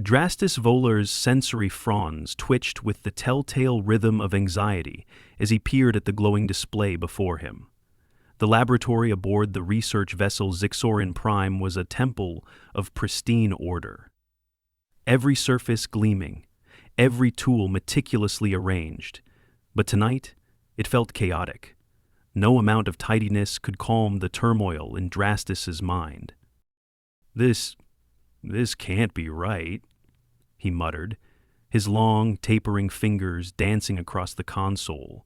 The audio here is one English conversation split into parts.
Drastis Volar's sensory fronds twitched with the telltale rhythm of anxiety as he peered at the glowing display before him. The laboratory aboard the research vessel Zixorin Prime was a temple of pristine order. Every surface gleaming, every tool meticulously arranged. But tonight, it felt chaotic. No amount of tidiness could calm the turmoil in Drastis's mind. This can't be right, he muttered, his long, tapering fingers dancing across the console.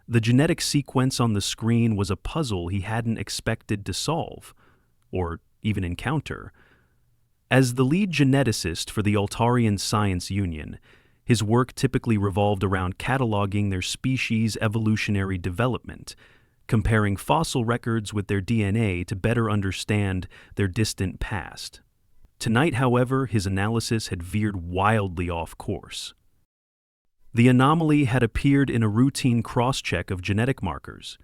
The genetic sequence on the screen was a puzzle he hadn't expected to solve, or even encounter. As the lead geneticist for the Altarian Science Union, his work typically revolved around cataloging their species' evolutionary development, comparing fossil records with their DNA to better understand their distant past. Tonight, however, his analysis had veered wildly off course. The anomaly had appeared in a routine cross-check of genetic markers.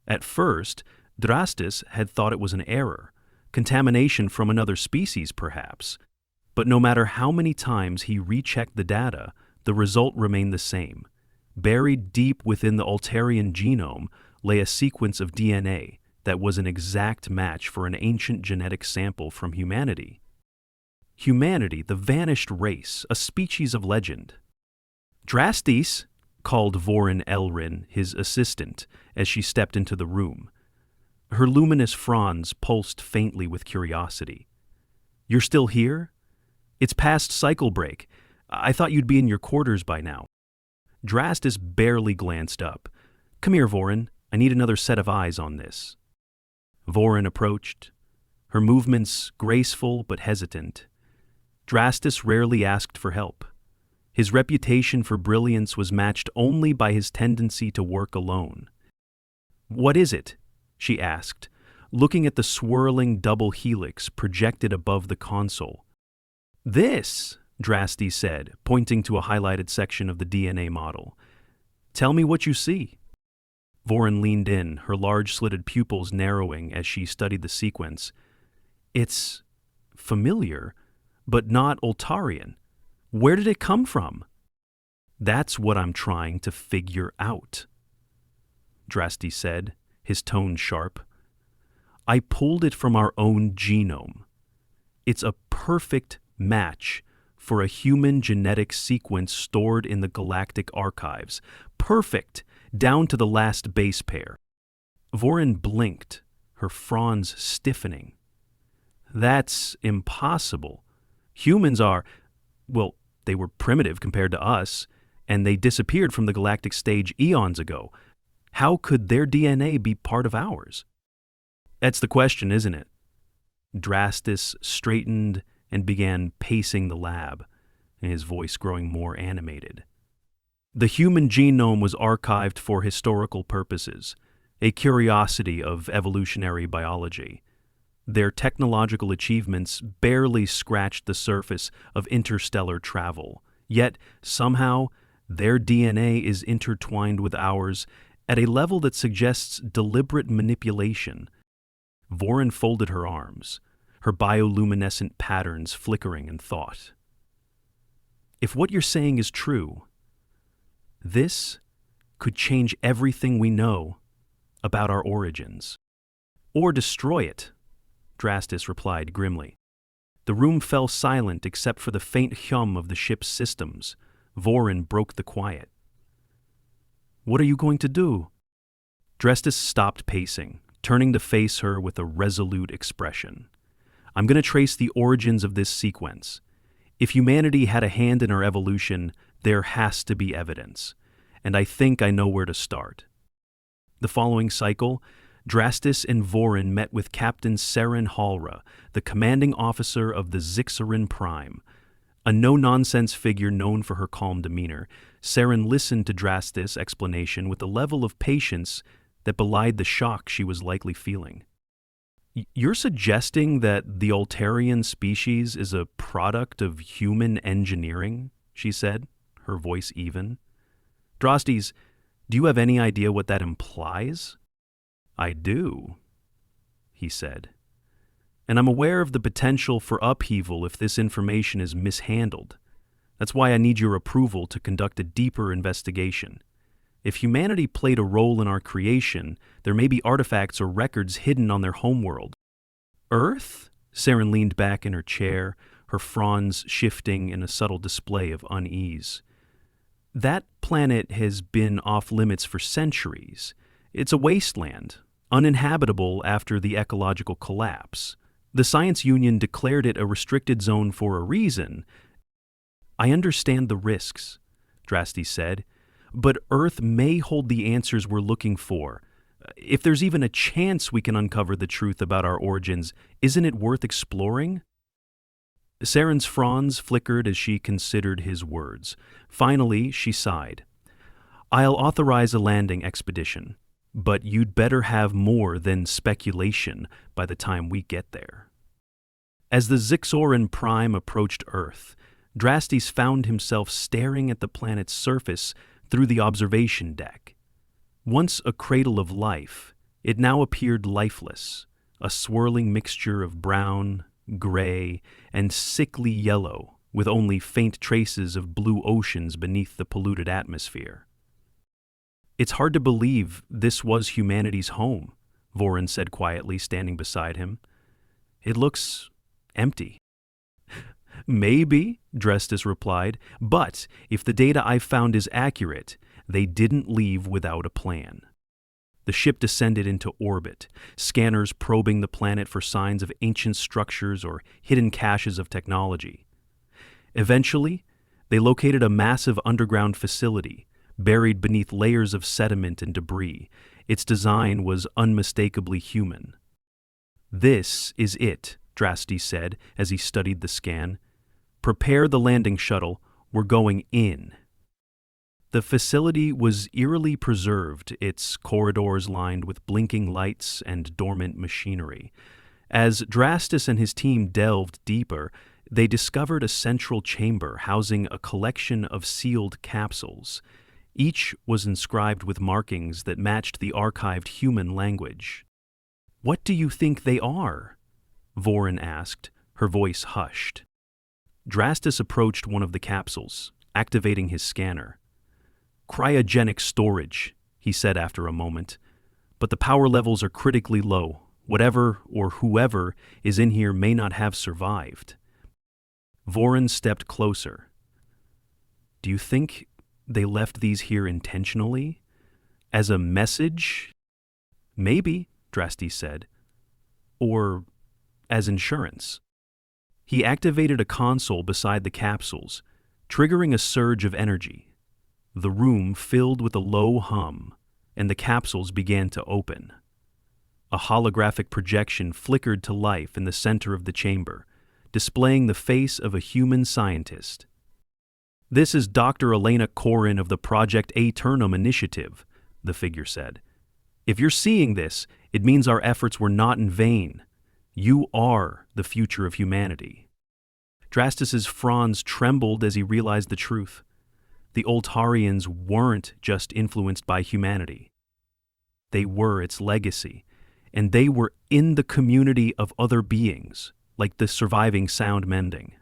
At first, Drastis had thought it was an error, contamination from another species perhaps. But no matter how many times he rechecked the data, the result remained the same. Buried deep within the Altarian genome lay a sequence of DNA that was an exact match for an ancient genetic sample from humanity. Humanity, the vanished race, a species of legend. Drastis, called Vorin Elrin, his assistant, as she stepped into the room. Her luminous fronds pulsed faintly with curiosity. "You're still here? It's past cycle break. I thought you'd be in your quarters by now." Drastis barely glanced up. "Come here, Vorin. I need another set of eyes on this." Vorin approached, her movements graceful but hesitant. Drastis rarely asked for help. His reputation for brilliance was matched only by his tendency to work alone. "What is it?" she asked, looking at the swirling double helix projected above the console. "This," Drastis said, pointing to a highlighted section of the DNA model. "Tell me what you see." Vorin leaned in, her large slitted pupils narrowing as she studied the sequence. "It's familiar, but not Altarian. Where did it come from?" "That's what I'm trying to figure out," Drastis said, his tone sharp. "I pulled it from our own genome. It's a perfect match for a human genetic sequence stored in the galactic archives. Perfect, down to the last base pair." Vorin blinked, her fronds stiffening. "That's impossible. Humans are, well, they were primitive compared to us, and they disappeared from the galactic stage eons ago. How could their DNA be part of ours?" "That's the question, isn't it?" Drastis straightened and began pacing the lab, his voice growing more animated. The human genome was archived for historical purposes, a curiosity of evolutionary biology. Their technological achievements barely scratched the surface of interstellar travel, yet somehow their DNA is intertwined with ours at a level that suggests deliberate manipulation. Vorin folded her arms, her bioluminescent patterns flickering in thought. "If what you're saying is true, this could change everything we know about our origins. Or destroy it," Drastis replied grimly. The room fell silent except for the faint hum of the ship's systems. Vorin broke the quiet. "What are you going to do?" Drastis stopped pacing, turning to face her with a resolute expression. "I'm going to trace the origins of this sequence. If humanity had a hand in our evolution, there has to be evidence. And I think I know where to start." The following cycle, Drastis and Vorin met with Captain Seren Halra, the commanding officer of the Zixorin Prime. A no-nonsense figure known for her calm demeanor, Seren listened to Drastis' explanation with a level of patience that belied the shock she was likely feeling. "You're suggesting that the Altarian species is a product of human engineering?" she said, her voice even. "Drastis, do you have any idea what that implies?" "I do," he said. and I'm aware of the potential for upheaval if this information is mishandled. That's why I need your approval to conduct a deeper investigation. If humanity played a role in our creation, there may be artifacts or records hidden on their homeworld. Earth? Saren leaned back in her chair, her fronds shifting in a subtle display of unease. That planet has been off limits for centuries. It's a wasteland, uninhabitable after the ecological collapse. The Science Union declared it a restricted zone for a reason. I understand the risks, Drastis said, but Earth may hold the answers we're looking for. If there's even a chance we can uncover the truth about our origins, isn't it worth exploring? Saren's fronds flickered as she considered his words. Finally, she sighed. I'll authorize a landing expedition, but you'd better have more than speculation by the time we get there. As the Zixoran Prime approached Earth, Drastis found himself staring at the planet's surface through the observation deck. Once a cradle of life, it now appeared lifeless, a swirling mixture of brown, gray, and sickly yellow, with only faint traces of blue oceans beneath the polluted atmosphere. It's hard to believe this was humanity's home, Voran said quietly, standing beside him. It looks empty. Maybe, Drastis replied, but if the data I've found is accurate, they didn't leave without a plan. The ship descended into orbit, scanners probing the planet for signs of ancient structures or hidden caches of technology. Eventually, they located a massive underground facility, buried beneath layers of sediment and debris. Its design was unmistakably human. This is it, Drastis said as he studied the scan. Prepare the landing shuttle, we're going in. The facility was eerily preserved, its corridors lined with blinking lights and dormant machinery. As Drastis and his team delved deeper, they discovered a central chamber housing a collection of sealed capsules. Each was inscribed with markings that matched the archived human language. What do you think they are? Voran asked, her voice hushed. Drastis approached one of the capsules, activating his scanner. Cryogenic storage, he said after a moment, but the power levels are critically low. Whatever or whoever is in here may not have survived. Voran stepped closer. Do you think they left these here intentionally? As a message? Maybe, Drastis said. Or as insurance. He activated a console beside the capsules, triggering a surge of energy. The room filled with a low hum, and the capsules began to open. A holographic projection flickered to life in the center of the chamber, displaying the face of a human scientist. This is Dr. Elena Corin of the Project Aeternum Initiative, the figure said. If you're seeing this, it means our efforts were not in vain. You are the future of humanity. Drastis's fronds trembled as he realized the truth. The Oltarians weren't just influenced by humanity. They were its legacy, and they were in the community of other beings, like the surviving sound mending.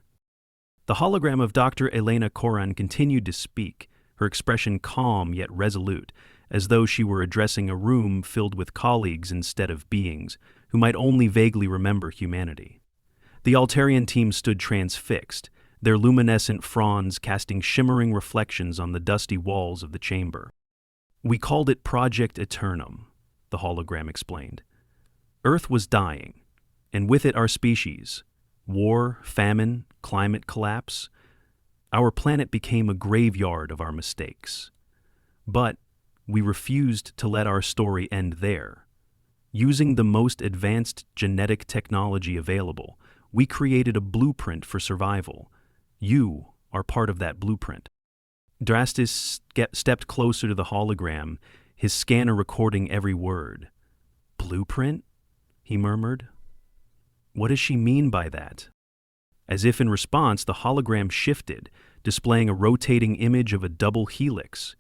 The hologram of Dr. Elena Coran continued to speak, her expression calm yet resolute, as though she were addressing a room filled with colleagues instead of beings who might only vaguely remember humanity. The Altarian team stood transfixed, their luminescent fronds casting shimmering reflections on the dusty walls of the chamber. We called it Project Aeternum, the hologram explained. Earth was dying, and with it our species. War, famine, climate collapse. Our planet became a graveyard of our mistakes. But we refused to let our story end there. Using the most advanced genetic technology available, we created a blueprint for survival. You are part of that blueprint. Drastis stepped closer to the hologram, his scanner recording every word. Blueprint? He murmured. What does she mean by that? As if in response, the hologram shifted, displaying a rotating image of a double helix.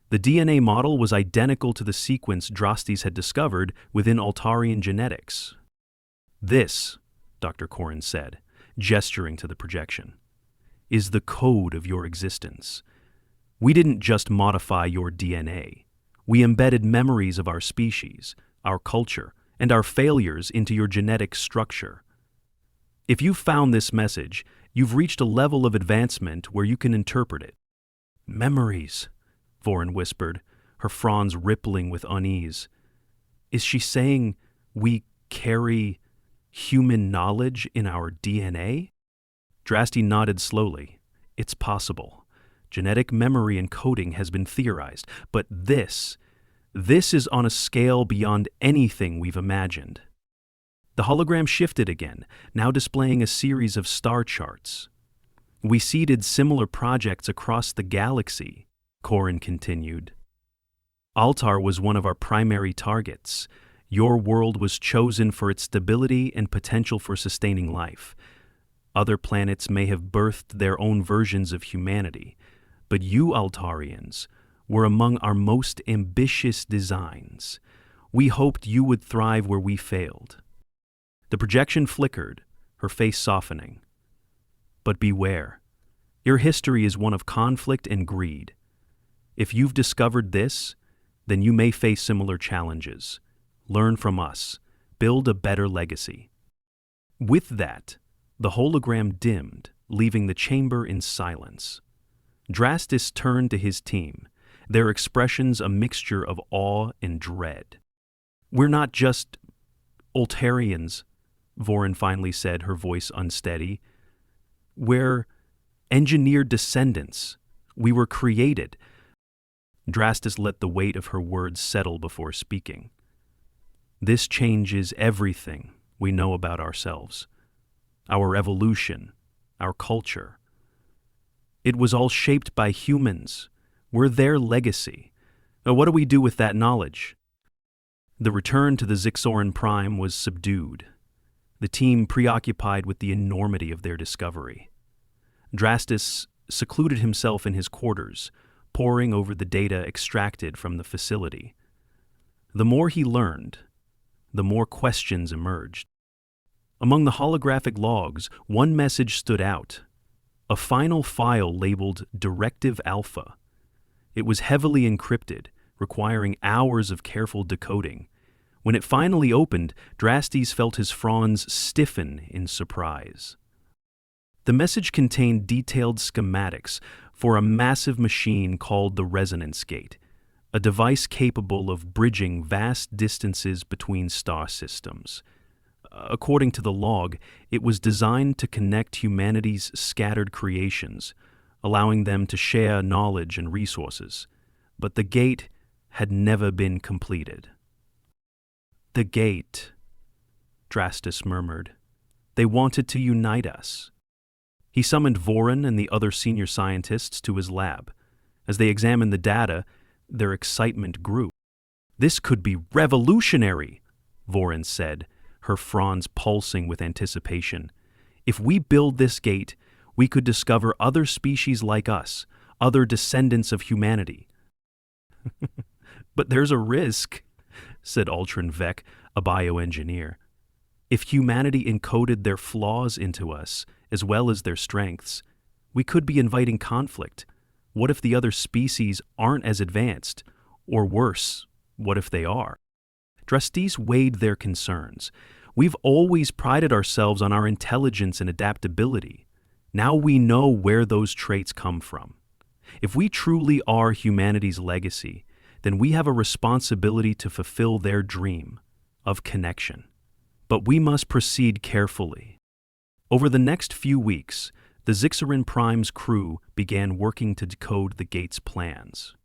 The DNA model was identical to the sequence Drastis had discovered within Altarian genetics. This, Dr. Corin said, gesturing to the projection, is the code of your existence. We didn't just modify your DNA. We embedded memories of our species, our culture, and our failures into your genetic structure. If you've found this message, you've reached a level of advancement where you can interpret it. Memories, Vorin whispered, her fronds rippling with unease. Is she saying we carry human knowledge in our DNA? Drastis nodded slowly. It's possible. Genetic memory encoding has been theorized, but this is on a scale beyond anything we've imagined. The hologram shifted again, now displaying a series of star charts. We seeded similar projects across the galaxy, Corin continued. Altar was one of our primary targets. Your world was chosen for its stability and potential for sustaining life. Other planets may have birthed their own versions of humanity, but you Altarians were among our most ambitious designs. We hoped you would thrive where we failed. The projection flickered, her face softening. But beware. Your history is one of conflict and greed. If you've discovered this, then you may face similar challenges. Learn from us. Build a better legacy. With that, the hologram dimmed, leaving the chamber in silence. Drastis turned to his team, their expressions a mixture of awe and dread. We're not just Altarians, Vorin finally said, her voice unsteady. We're engineered descendants. We were created. Drastis let the weight of her words settle before speaking. This changes everything we know about ourselves, our evolution, our culture. It was all shaped by humans. We're their legacy. Now, what do we do with that knowledge? The return to the Zixoran Prime was subdued, the team preoccupied with the enormity of their discovery. Drastis secluded himself in his quarters, poring over the data extracted from the facility. The more he learned, the more questions emerged. Among the holographic logs, one message stood out. A final file labeled Directive Alpha. It was heavily encrypted, requiring hours of careful decoding. When it finally opened, Drastis felt his fronds stiffen in surprise. The message contained detailed schematics for a massive machine called the Resonance Gate, a device capable of bridging vast distances between star systems. According to the log, it was designed to connect humanity's scattered creations, allowing them to share knowledge and resources. But the gate had never been completed. The gate, Drastis murmured. They wanted to unite us. He summoned Vorin and the other senior scientists to his lab. As they examined the data, their excitement grew. This could be revolutionary, Vorin said, her fronds pulsing with anticipation. If we build this gate, we could discover other species like us, other descendants of humanity. But there's a risk, said Ultron Vec, a bioengineer. If humanity encoded their flaws into us, as well as their strengths, we could be inviting conflict. What if the other species aren't as advanced? Or worse, what if they are? Drastis weighed their concerns. We've always prided ourselves on our intelligence and adaptability. Now we know where those traits come from. If we truly are humanity's legacy, then we have a responsibility to fulfill their dream of connection. But we must proceed carefully. Over the next few weeks, the Zixoran Prime's crew began working to decode the gate's plans.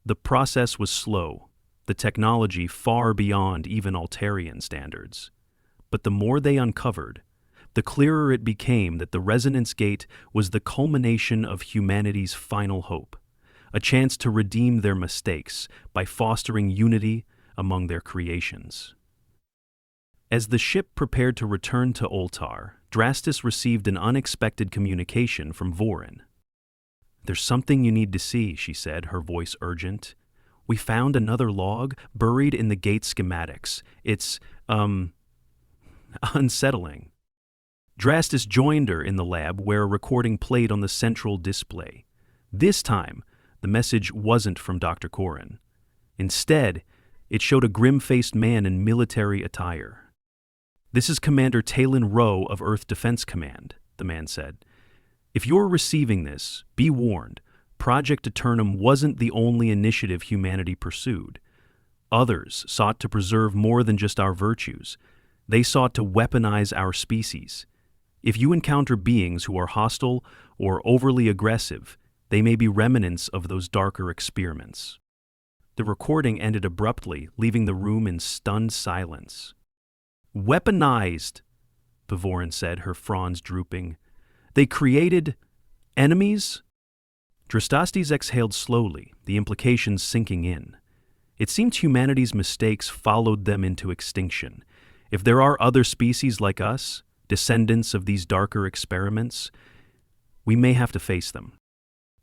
The process was slow, the technology far beyond even Altarian standards. But the more they uncovered, the clearer it became that the Resonance Gate was the culmination of humanity's final hope, a chance to redeem their mistakes by fostering unity among their creations. As the ship prepared to return to Altar, Drastis received an unexpected communication from Vorin. "There's something you need to see," she said, her voice urgent. "We found another log buried in the gate schematics. It's, unsettling." Drastis joined her in the lab where a recording played on the central display. This time, the message wasn't from Dr. Corin. Instead, it showed a grim-faced man in military attire. "This is Commander Talon Rowe of Earth Defense Command," the man said. "If you're receiving this, be warned, Project Eternum wasn't the only initiative humanity pursued. Others sought to preserve more than just our virtues. They sought to weaponize our species. If you encounter beings who are hostile or overly aggressive, they may be remnants of those darker experiments." The recording ended abruptly, leaving the room in stunned silence. "Weaponized," Bavorin said, her fronds drooping. "They created enemies?" Drastis exhaled slowly, the implications sinking in. It seemed humanity's mistakes followed them into extinction. If there are other species like us, descendants of these darker experiments, we may have to face them.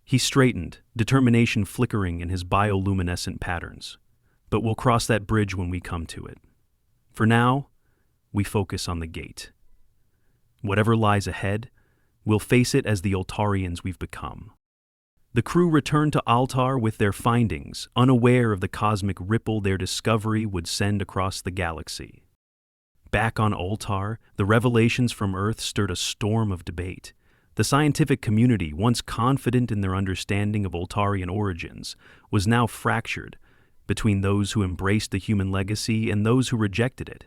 He straightened, determination flickering in his bioluminescent patterns. "But we'll cross that bridge when we come to it. For now, we focus on the gate. Whatever lies ahead, we'll face it as the Altarians we've become." The crew returned to Altar with their findings, unaware of the cosmic ripple their discovery would send across the galaxy. Back on Altar, the revelations from Earth stirred a storm of debate. The scientific community, once confident in their understanding of Altarian origins, was now fractured between those who embraced the human legacy and those who rejected it.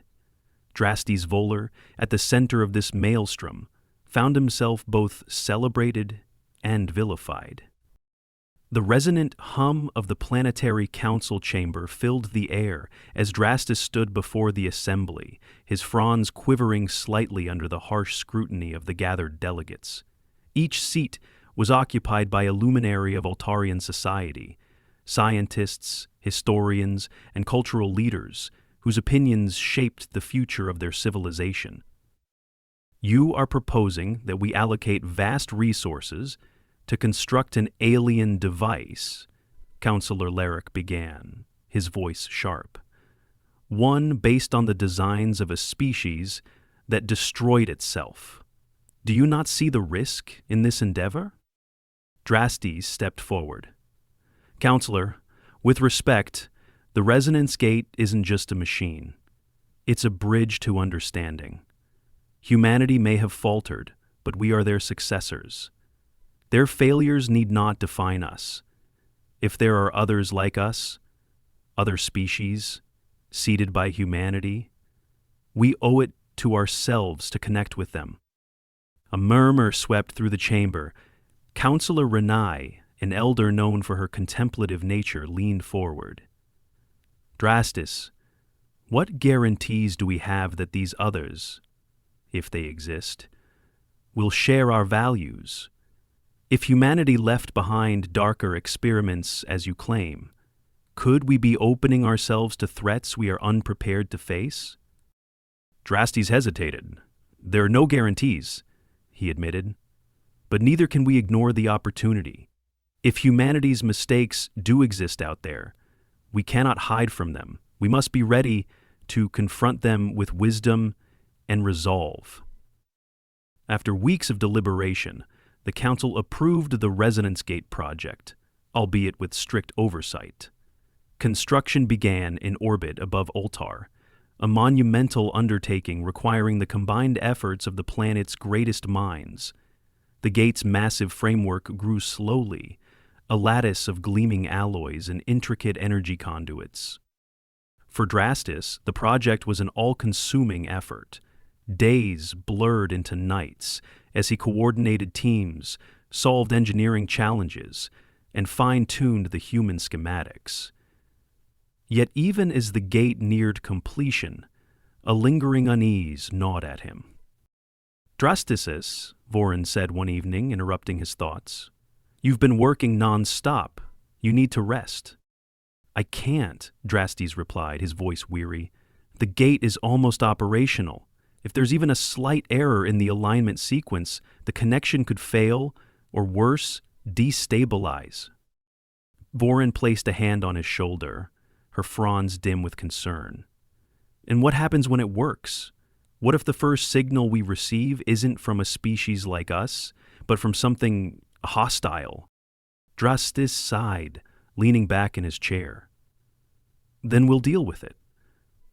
Drastis Volar, at the center of this maelstrom, found himself both celebrated and vilified. The resonant hum of the planetary council chamber filled the air as Drastis stood before the assembly, his fronds quivering slightly under the harsh scrutiny of the gathered delegates. Each seat was occupied by a luminary of Altarian society, scientists, historians, and cultural leaders whose opinions shaped the future of their civilization. "You are proposing that we allocate vast resources to construct an alien device," Councillor Larrick began, his voice sharp. "One based on the designs of a species that destroyed itself. Do you not see the risk in this endeavor?" Drastis stepped forward. "Counselor, with respect, the resonance gate isn't just a machine. It's a bridge to understanding. Humanity may have faltered, but we are their successors. Their failures need not define us. If there are others like us, other species, seeded by humanity, we owe it to ourselves to connect with them." A murmur swept through the chamber. Councillor Renai, an elder known for her contemplative nature, leaned forward. "Drastis, what guarantees do we have that these others, if they exist, will share our values? If humanity left behind darker experiments, as you claim, could we be opening ourselves to threats we are unprepared to face?" Drastis hesitated. "There are no guarantees," he admitted, "but neither can we ignore the opportunity. If humanity's mistakes do exist out there, we cannot hide from them. We must be ready to confront them with wisdom and resolve." After weeks of deliberation, the Council approved the Resonance Gate project, albeit with strict oversight. Construction began in orbit above Altar, a monumental undertaking requiring the combined efforts of the planet's greatest minds. The gate's massive framework grew slowly, a lattice of gleaming alloys and intricate energy conduits. For Drastis, the project was an all-consuming effort. Days blurred into nights as he coordinated teams, solved engineering challenges, and fine-tuned the human schematics. Yet even as the gate neared completion, a lingering unease gnawed at him. "Drastisis," Vorin said one evening, interrupting his thoughts, "you've been working non-stop. You need to rest." "I can't," Drastis replied, his voice weary. "The gate is almost operational. If there's even a slight error in the alignment sequence, the connection could fail, or worse, destabilize." Vorin placed a hand on his shoulder, her fronds dim with concern. "And what happens when it works? What if the first signal we receive isn't from a species like us, but from something hostile? Drastis sighed, leaning back in his chair. Then we'll deal with it.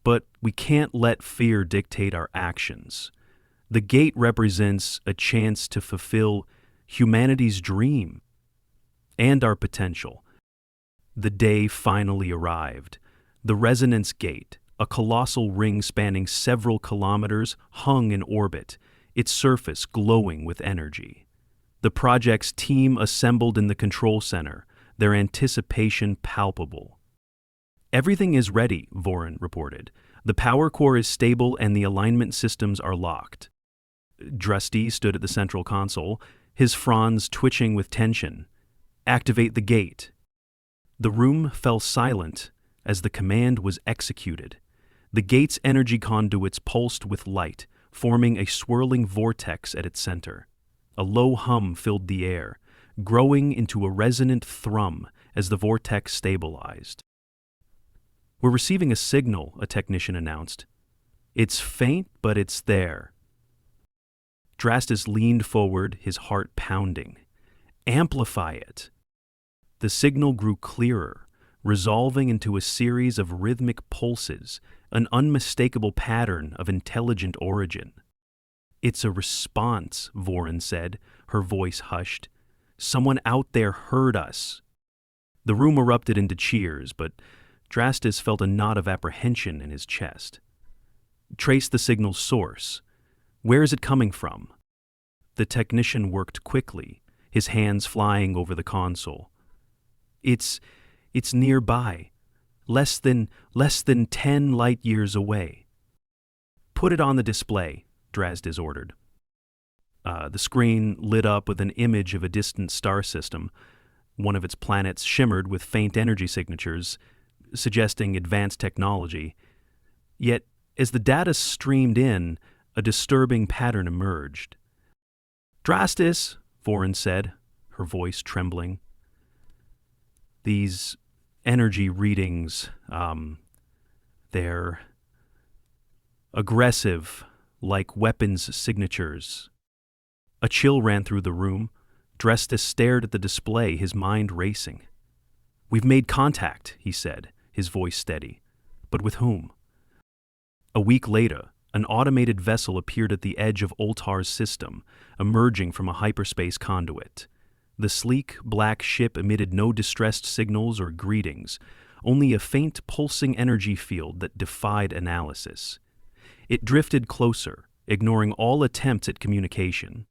But we can't let fear dictate our actions. The gate represents a chance to fulfill humanity's dream and our potential. The day finally arrived. The resonance gate, a colossal ring spanning several kilometers, hung in orbit, its surface glowing with energy. The project's team assembled in the control center, their anticipation palpable. "Everything is ready," Voran reported. "The power core is stable and the alignment systems are locked." Drastis stood at the central console, his fronds twitching with tension. "Activate the gate." The room fell silent as the command was executed. The gate's energy conduits pulsed with light, forming a swirling vortex at its center. A low hum filled the air, growing into a resonant thrum as the vortex stabilized. "We're receiving a signal," a technician announced. "It's faint, but it's there." Drastis leaned forward, his heart pounding. "Amplify it." The signal grew clearer, resolving into a series of rhythmic pulses, an unmistakable pattern of intelligent origin. "It's a response," Voran said, her voice hushed. "Someone out there heard us." The room erupted into cheers, but Drastis felt a knot of apprehension in his chest. "Trace the signal's source. Where is it coming from?" The technician worked quickly, his hands flying over the console. It's nearby, less than 10 light years away." "Put it on the display," Drastis ordered. The screen lit up with an image of a distant star system. One of its planets shimmered with faint energy signatures, suggesting advanced technology. Yet, as the data streamed in, a disturbing pattern emerged. "Drastis," Voran said, her voice trembling. "These energy readings, they're aggressive, like weapons signatures." A chill ran through the room. Drastis stared at the display, his mind racing. "We've made contact," he said, his voice steady. "But with whom?" A week later, an automated vessel appeared at the edge of Oltar's system, emerging from a hyperspace conduit. The sleek, black ship emitted no distressed signals or greetings, only a faint pulsing energy field that defied analysis. It drifted closer, ignoring all attempts at communication.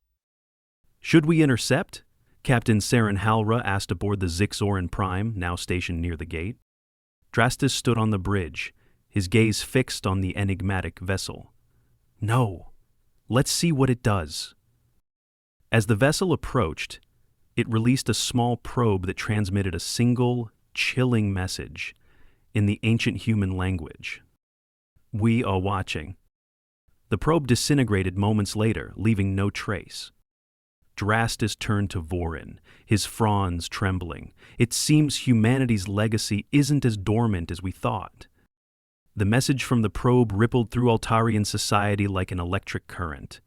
"Should we intercept?" Captain Saren Halra asked aboard the Zixoran Prime, now stationed near the gate. Drastis stood on the bridge, his gaze fixed on the enigmatic vessel. "No. Let's see what it does." As the vessel approached, it released a small probe that transmitted a single, chilling message in the ancient human language. "We are watching." The probe disintegrated moments later, leaving no trace. Drastis turned to Voran, his fronds trembling. "It seems humanity's legacy isn't as dormant as we thought." The message from the probe rippled through Altarian society like an electric current.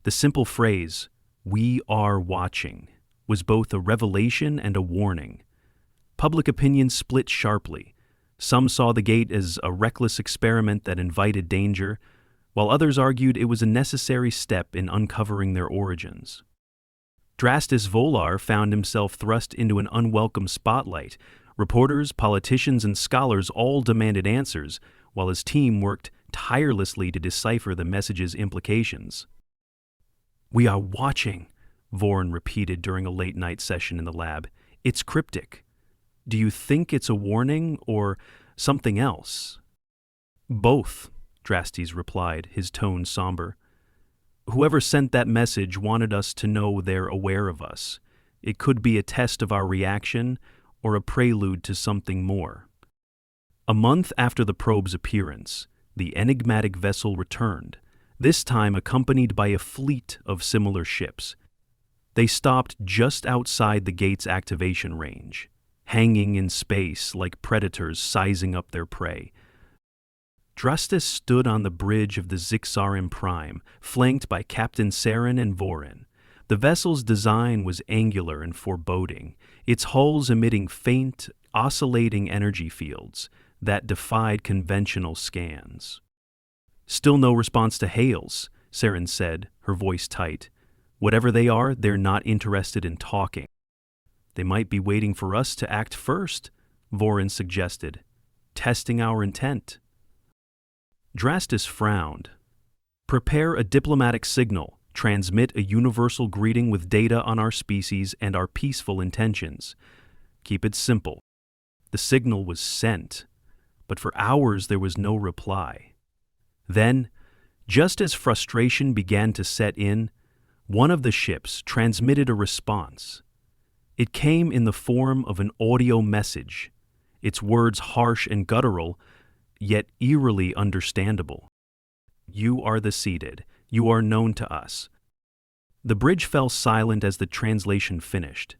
The simple phrase, "We are watching," was both a revelation and a warning. Public opinion split sharply. Some saw the gate as a reckless experiment that invited danger, while others argued it was a necessary step in uncovering their origins. Drastis Volar found himself thrust into an unwelcome spotlight. Reporters, politicians, and scholars all demanded answers, while his team worked tirelessly to decipher the message's implications. "We are watching," Voran repeated during a late-night session in the lab. "It's cryptic. Do you think it's a warning or something else?" "Both," Drastis replied, his tone somber. "Whoever sent that message wanted us to know they're aware of us. It could be a test of our reaction or a prelude to something more." A month after the probe's appearance, the enigmatic vessel returned, this time accompanied by a fleet of similar ships. They stopped just outside the gate's activation range, hanging in space like predators sizing up their prey. Drastis stood on the bridge of the Zixarim Prime, flanked by Captain Saren and Vorin. The vessel's design was angular and foreboding, its hulls emitting faint, oscillating energy fields that defied conventional scans. "Still no response to hails," Saren said, her voice tight. "Whatever they are, they're not interested in talking." "They might be waiting for us to act first," Vorin suggested, "testing our intent." Drastis frowned. "Prepare a diplomatic signal, transmit a universal greeting with data on our species and our peaceful intentions. Keep it simple." The signal was sent, but for hours there was no reply. Then, just as frustration began to set in, one of the ships transmitted a response. It came in the form of an audio message, its words harsh and guttural, yet eerily understandable. "You are the seeded. You are known to us." The bridge fell silent as the translation finished.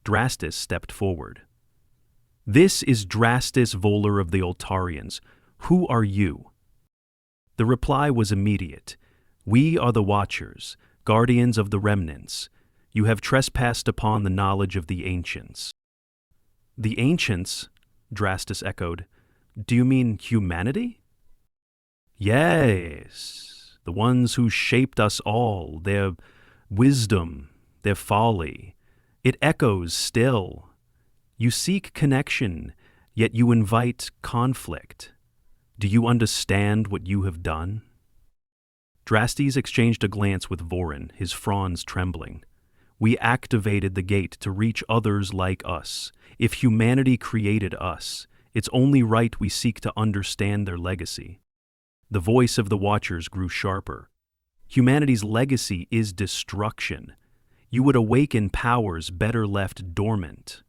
Drastis stepped forward. "This is Drastis Volar of the Altarians. Who are you?" The reply was immediate. "We are the Watchers, guardians of the remnants. You have trespassed upon the knowledge of the ancients." "The ancients?" Drastis echoed. "Do you mean humanity?" "Yes, the ones who shaped us all, their wisdom, their folly. It echoes still. You seek connection, yet you invite conflict. Do you understand what you have done?" Drastis exchanged a glance with Vorin, his fronds trembling. "We activated the gate to reach others like us. If humanity created us, it's only right we seek to understand their legacy." The voice of the Watchers grew sharper. "Humanity's legacy is destruction. You would awaken powers better left dormant."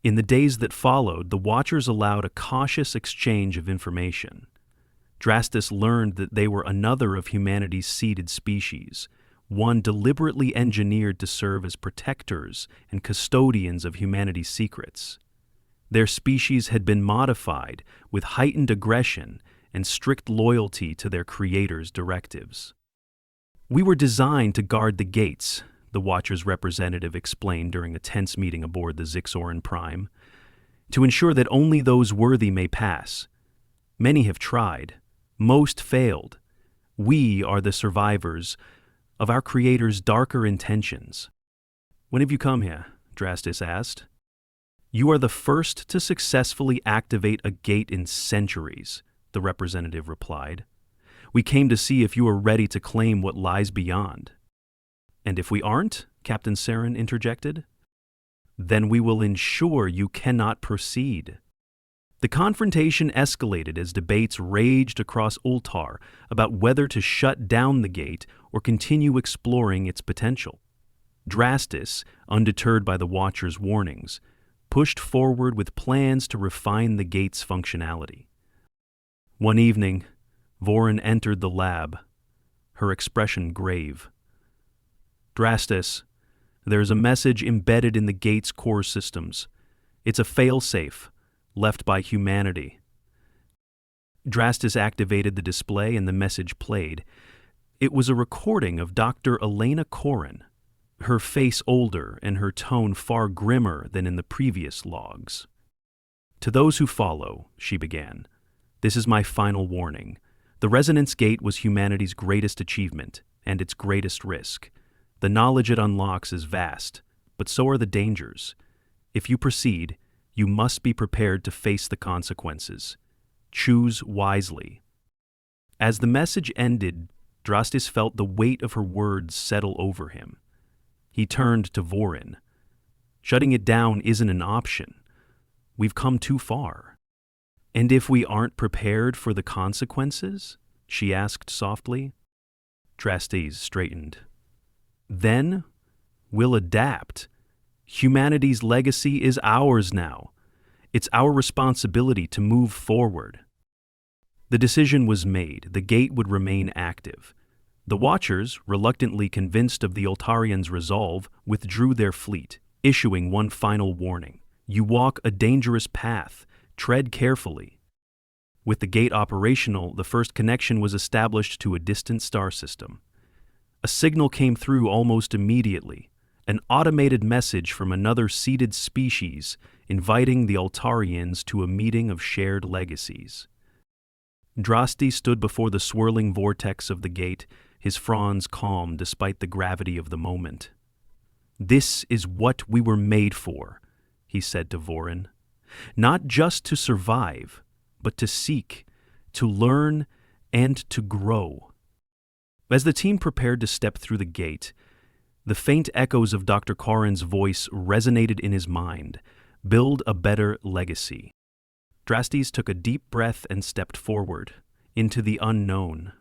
In the days that followed, the Watchers allowed a cautious exchange of information. Drastis learned that they were another of humanity's seeded species, one deliberately engineered to serve as protectors and custodians of humanity's secrets. Their species had been modified with heightened aggression and strict loyalty to their creator's directives. "We were designed to guard the gates," the Watcher's representative explained during a tense meeting aboard the Zixarim Prime, "to ensure that only those worthy may pass. Many have tried. Most failed. We are the survivors of our creator's darker intentions." "When have you come here?" Drastis asked. "You are the first to successfully activate a gate in centuries," the representative replied. "We came to see if you are ready to claim what lies beyond." "And if we aren't," Captain Saren interjected, "then we will ensure you cannot proceed." The confrontation escalated as debates raged across Ultar about whether to shut down the gate or continue exploring its potential. Drastis, undeterred by the Watcher's warnings, pushed forward with plans to refine the gate's functionality. One evening, Vorin entered the lab, her expression grave. "Drastis, there's a message embedded in the gate's core systems. It's a failsafe, left by humanity." Drastis activated the display and the message played. It was a recording of Dr. Elena Corin, her face older and her tone far grimmer than in the previous logs. "To those who follow," she began, "this is my final warning. The Resonance Gate was humanity's greatest achievement and its greatest risk. The knowledge it unlocks is vast, but so are the dangers. If you proceed, you must be prepared to face the consequences. Choose wisely." As the message ended, Drastis felt the weight of her words settle over him. He turned to Vorin. "Shutting it down isn't an option. We've come too far." "And if we aren't prepared for the consequences?" she asked softly. Drastis straightened. "Then we'll adapt. Humanity's legacy is ours now. It's our responsibility to move forward." The decision was made. The gate would remain active. The Watchers, reluctantly convinced of the Altarians' resolve, withdrew their fleet, issuing one final warning. "You walk a dangerous path. Tread carefully." With the gate operational, the first connection was established to a distant star system. A signal came through almost immediately, an automated message from another seeded species inviting the Altarians to a meeting of shared legacies. Drastis stood before the swirling vortex of the gate, his fronds calm despite the gravity of the moment. "This is what we were made for," he said to Vorin. "Not just to survive, but to seek, to learn, and to grow." As the team prepared to step through the gate, the faint echoes of Dr. Corrin's voice resonated in his mind. Build a better legacy. Drastis took a deep breath and stepped forward, into the unknown.